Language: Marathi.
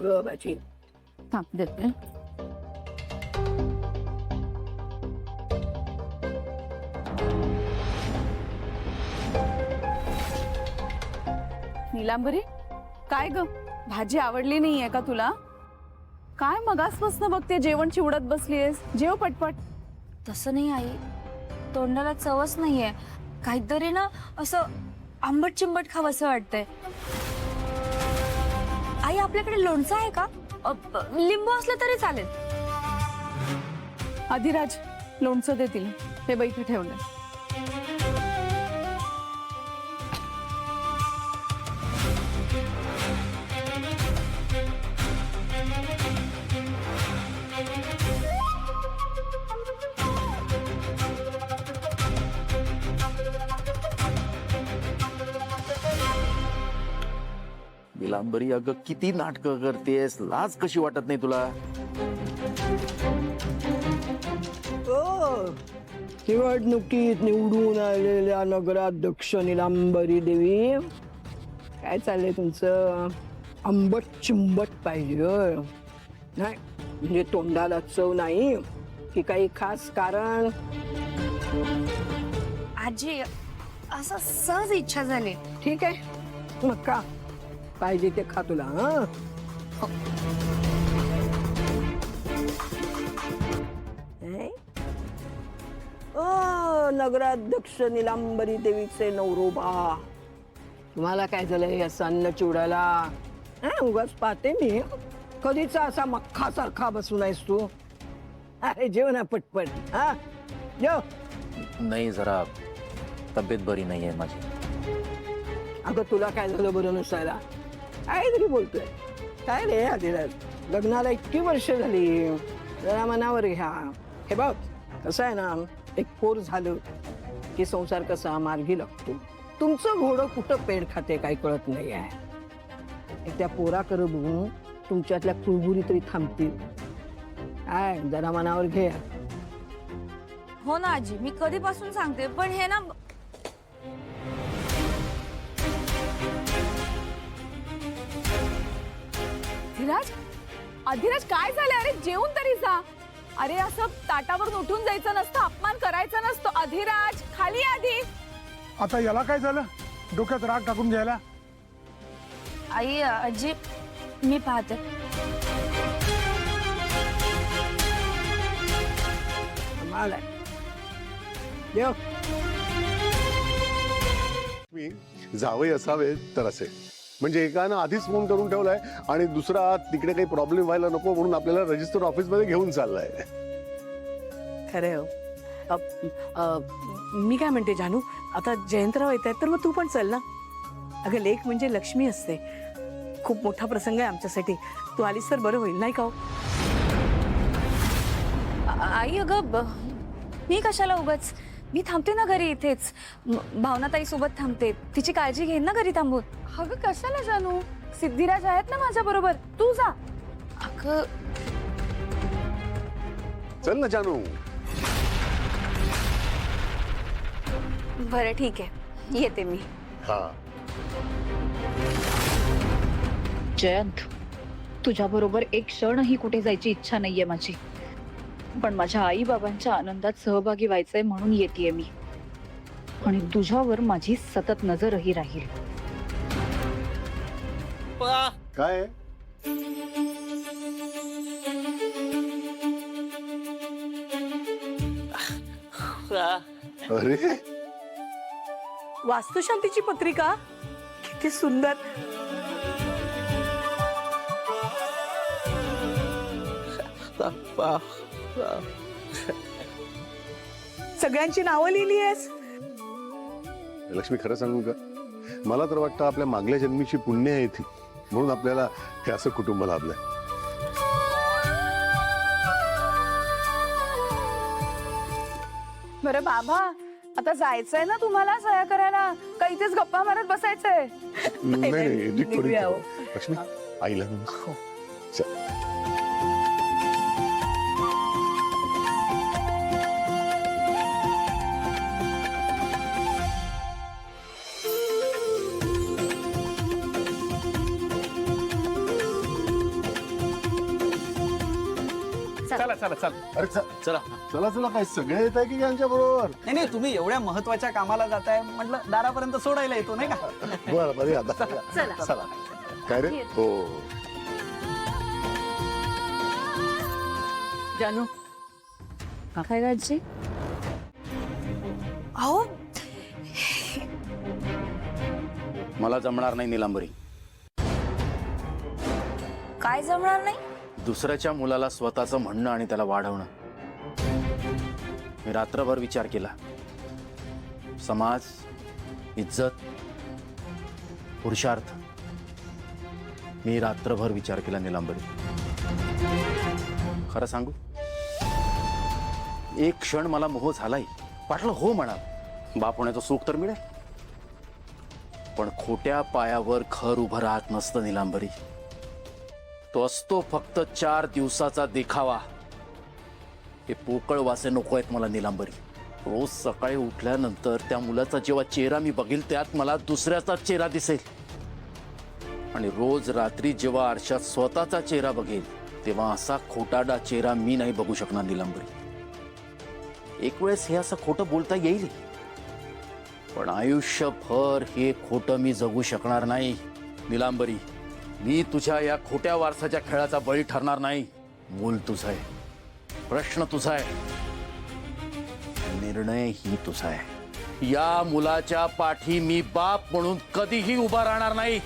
ग माझी. थांब देते. नीलांबरी, काय ग भाजी आवडली नाहीये का तुला? काय मगासपासून बघते जेवण चिवडत बसलीयस, जेव पटपट. तसं नाही आई, तोंडाला चवच नाहीये. काहीतरी ना असं आंबट चिंबट खावंसं वाटतंय. आई आपल्याकडे लोणचं आहे का? लिंबू असलं तरी चालेल. अधिराज, लोणचं देतील, हे बैठे ठेवलं. नीलांबरी, अगं किती नाटकं करतेस, लाज कशी वाटत नाही तुला? निवडणुकीत निवडून आलेल्या नगराध्यक्ष नीलांबरी देवी, काय चाललंय तुमचं? आंबट चिंबट पाहिजे होय? नाही म्हणजे तोंडाला चव नाही की काही खास कारण? आजी, असं सहज इच्छा झाली. ठीक आहे, मग का पाहिजे ते खा तुला. हा नगराध्यक्ष नीलांबरी देवीचे नवरोबा, तुम्हाला काय झालंय या अन्न चिवडाला? उगाच पाहते मी, कधीचा असा मक्खा सारखा बसून आहेस तू. अरे जेव ना पटपट. हा जेव. नाही, जरा तब्येत बरी नाहीये माझी. अगं तुला काय झालं बरं नसायला? काय तरी बोलतोय. काय रे अधिराज, लग्नाला इतकी वर्ष झाली, जरा मनावर घ्या. हे बघ कसं आहे ना, एक पोर झालं की संसार कसा मार्गी लागतो. तुमचं घोडं कुठं पेड खाते काही कळत नाही आहे. त्या पोराकडे बघून तुमच्यातल्या कुळबुरी तरी थांबतील. काय जरा मनावर घे. हो ना आजी, मी कधीपासून सांगते, पण हे ना. अधिराज, अधिराज काय झालं? अरे जेवून तरी जा. अरे असं ताटावरून उठून जायचं नसतं, अपमान करायचा नसतो. अधिराज खाली आधी. आता याला काय झालं? डोक्यात राग टाकून घ्यायला? आई, आजी मी पाहते. जेव. मी जावई असावे तर असे, म्हणजे एकानं आधीच फोन करून ठेवलाय आणि दुसरा तिकडे काही प्रॉब्लेम व्हायला नको म्हणून आपल्याला रजिस्टर ऑफिस मध्ये घेऊन चाललाय. खरंय हो. मी काय म्हणते जानू, आता जयंतराव येत आहेत तर मग तू पण चल ना. अगं लेक म्हणजे लक्ष्मी असते. खूप मोठा प्रसंग आहे आमच्यासाठी. तू आलीस तर बरं होईल, नाही का हो? आई अगं, मी कशाला उगाच, मी थांबते ना घरी इथेच. भावनाताई सोबत थांबते, तिची काळजी घेईन ना घरी थांबून. अगं कशाला जानू, सिद्धिराज आहेत ना माझ्या बरोबर, तू जा. अगं चल ना जानू. बरं ठीक आहे, येते मी. हा जयंत, तुझ्या बरोबर एक क्षणही कुठे जायची इच्छा नाहीये माझी, पण माझ्या आई बाबांच्या आनंदात सहभागी व्हायचंय म्हणून येतेय मी. आणि तुझ्यावर माझी सतत नजरही राहील. काय अरे वास्तुशांतीची पत्रिका किती सुंदर. सगळ्यांची नावं लिहिली आहेस. लक्ष्मी, खरं सांगू का, मला तर वाटतं आपल्या मागल्या जन्मीची पुण्य आहे ती, म्हणून आपल्याला हे असं कुटुंब लाभलंय. बरं बाबा, आता जायचंय ना तुम्हाला सह्या करायला, का इथेच गप्पा मारत बसायचंय? नाही नाही, edit करून निघूया हो. लक्ष्मी, आईला ना. चल. चला चला चला अरे चला चला चला काय सगळे येत आहे की यांच्या बरोबर? नाही नाही तुम्ही एवढ्या महत्वाच्या कामाला जाताय म्हटलं दारापर्यंत सोडायला येतो नाही का बरं बरं आता चला. चला काय रे हो जानू काय आजी अहो मला जमणार नाही निलांबरी. काय जमणार नाही? दुसऱ्याच्या मुलाला स्वतःचं म्हणणं आणि त्याला वाढवणं. मी रात्रभर विचार केला. समाज, इज्जत, पुरुषार्थ. मी रात्रभर विचार केला निलांबरी. खरं सांगू, एक क्षण मला मोह झालाय. वाटलं हो म्हणा, बाप होण्याचं सुख तर मिळेल, पण खोट्या पायावर घर उभं राहत नसतं निलांबरी. तो असतो फक्त 4 दिवसाचा देखावा. हे पोकळ वासे नको आहेत मला निलांबरी. रोज सकाळी उठल्यानंतर त्या मुलाचा जेव्हा चेहरा मी बघेल त्यात मला दुसऱ्याचा चेहरा दिसेल, आणि रोज रात्री जेव्हा आरशात स्वतःचा चेहरा बघेल तेव्हा असा खोटाडा चेहरा मी नाही बघू शकणार निलांबरी. एक वेळेस हे असं खोटं बोलता येईल, पण आयुष्यभर हे खोटं मी जगू शकणार नाही निलांबरी. मी तुझ्या या खोट्या वारसाच्या खेळाचा बळी ठरणार नाही. मूल तुझं आहे, प्रश्न तुझा आहे, निर्णय ही तुझा आहे. या मुलाच्या पाठी मी बाप म्हणून कधीही उभा राहणार नाही.